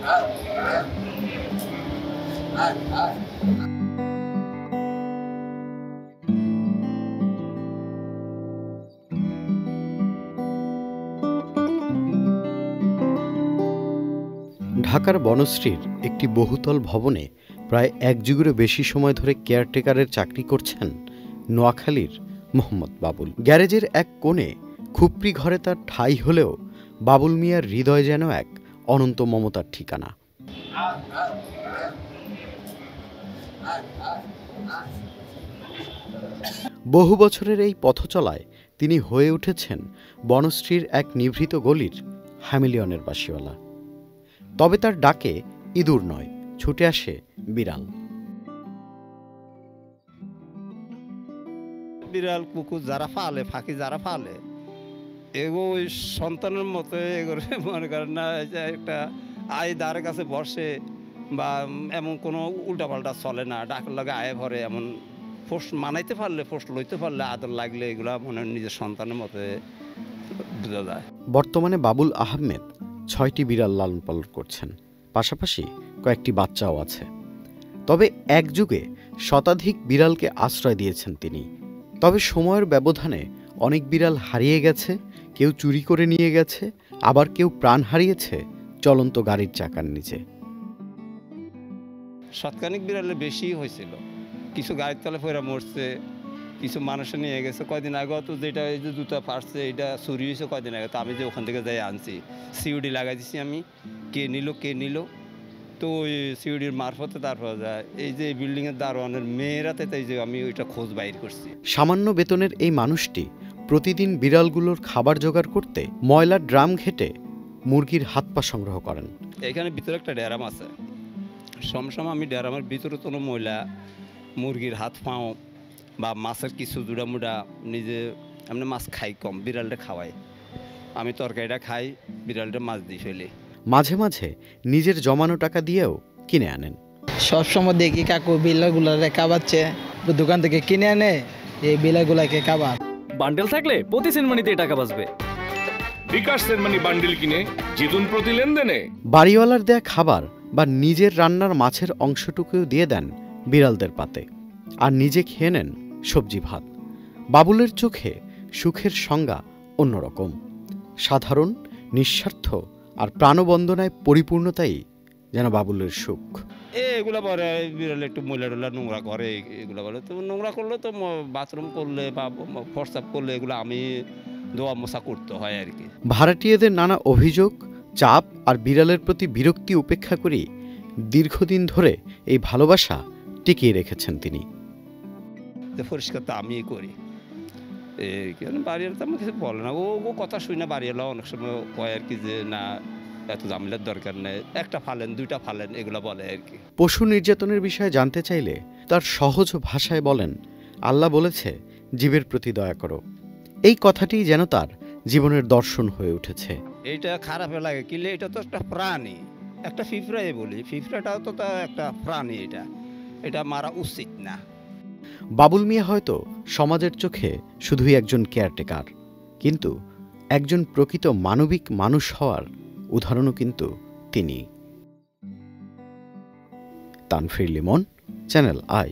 ঢাকার বনশ্রীর একটি বহুতল ভবনে প্রায় এক যুগেরও বেশি সময় ধরে কেয়ারটেকারের চাকরি করছেন নোয়াখালীর মোহাম্মদ বাবুল। গ্যারেজের এক কোণে খুপড়ি ঘরে তার ঠাঁই হলেও বাবুল মিয়ার হৃদয় যেন এক অনন্ত মমতার ঠিকানা। বহু বছরের এই পথচলায় তিনি হয়ে উঠেছেন বনশ্রীর এক নিভৃত গলির হ্যামিলিয়নের বাসিওয়ালা। তবে তার ডাকে ইঁদুর নয়, ছুটে আসে বিড়াল। বিড়াল কুকুর যারা ফালে, ফাঁকি যারা ফালে, এগো ওই সন্তানের মতো এগোরে মনে করেন না, একটা আয় দ্বারের কাছে বসে বা এমন কোনো উল্টাপাল্টা চলে না, ডাকের লাগে আয় ভরে, এমন ফোস মানাইতে পারলে, ফোস লইতে পারলে, আদর লাগলে এগুলা মনে নিজের সন্তানের মতো বোঝা যায়। বর্তমানে বাবুল আহমেদ 6টি বিড়াল লালন পালন করছেন, পাশাপাশি কয়েকটি বাচ্চাও আছে। তবে এক যুগে শতাধিক বিড়ালকে আশ্রয় দিয়েছেন তিনি। তবে সময়ের ব্যবধানে অনেক বিড়াল হারিয়ে গেছে, কেউ চুরি করে নিয়ে গেছে, আবার কেউ প্রাণ হারিয়েছে চলন্ত গাড়ির চাকার নিচে। শতকানিক বিড়ালে বেশি হয়েছিল, কিছু গাড়ির তলে ফেরা মরছে, কিছু মানুষে নিয়ে গেছে। কয়দিন আগে তো যেটা এই যে জুতা ফাটছে, এটা চুরি হয়েছে কয়দিন আগে, তো আমি যে ওখান থেকে যাই আনছি, সিউডি লাগাই দিছি আমি, কে নিল তো ওই সিউডির মারফতে তারপর যায় এই যে বিল্ডিংয়ের দারোয়ানের মেয়েরাতে, তাই যে আমি ওইটা খোঁজ বাইর করছি। সামান্য বেতনের এই মানুষটি প্রতিদিন বিড়ালগুলোর খাবার জোগাড় করতে ময়লার ড্রাম ঘেটে মুরগির হাত পা সংগ্রহ করেন। এখানে ভিতরে একটা ড্যারাম আছে, সমসময় আমি ড্যারামের ভিতরে কোনো ময়লা, মুরগির হাত পাও বা মাছের কিছু জুড়ামুড়া, নিজে এমনি মাছ খাই কম, বিড়ালটা খাওয়াই, আমি তরকারিটা খাই, বিড়ালটা মাছ দিয়ে ফেলি। মাঝে মাঝে নিজের জমানো টাকা দিয়েও কিনে আনেন। সবসময় দেখি কাকু বিড়ালগুলারে খাওয়াচ্ছে, দোকান থেকে কিনে আনে এই বিড়ালগুলাকে খাবার। বান্ডেল থাকলে প্রতি সেনমানিতে টাকা বাঁচবে। বিকাশ সেনমানি বান্ডেল কিনে জিতুন প্রতি লেনদেনে। বাড়িওয়ালার দেয়া খাবার বা নিজের রান্নার মাছের অংশটুকুও দিয়ে দেন বিড়ালদের পাতে, আর নিজে খেয়ে নেন সবজি ভাত। বাবুলের চোখে সুখের সংজ্ঞা অন্যরকম, সাধারণ, নিঃস্বার্থ আর প্রাণবন্দনায় পরিপূর্ণতাই যেন বাবুলের সুখ। এগুলো পরে বিড়াল একটু ময়লা টলা নোংরা করে, এগুলো বলে তো নোংরা করলে তো বাথরুম করলে বা প্রস্রাব করলে এগুলো আমি ধোয়া মোছা করতে হয় আর কি। ভাড়াটিয়াদের নানা অভিযোগ, চাপ আর বিড়ালের প্রতি বিরক্তি উপেক্ষা করেই দীর্ঘদিন ধরে এই ভালোবাসা টিকিয়ে রেখেছেন তিনি। পরিষ্কার তো আমি করি, বাড়িওয়ালা তো আমার কিছু বলে না, ও কথা শুই না। বাড়িওয়ালা অনেক সময় কয় আর কি যে না, এত ঝামেলার দরকার নেই, একটা ফালেন, দুইটা ফালেন, এগুলো বলে আর কি। পশু নির্যাতনের বিষয়ে জানতে চাইলে তার সহজ ভাষায় বলেন, আল্লাহ বলেছে জীবের প্রতি দয়া করো। এই কথাটি যেন তার জীবনের দর্শন হয়ে উঠেছে। এইটা খারাপ লাগে কিলে, এটা তো একটা প্রাণী, একটা ফিফড়াই বলি, ফিফড়াটাও তো একটা প্রাণী, এটা মারা উচিত না। বাবুল মিয়া হয়তো সমাজের চোখে শুধুই একজন কেয়ারটেকার, কিন্তু একজন প্রকৃত মানবিক মানুষ হওয়ার উদাহরণও কিন্তু তিনি। Tanfir Limon, channel I.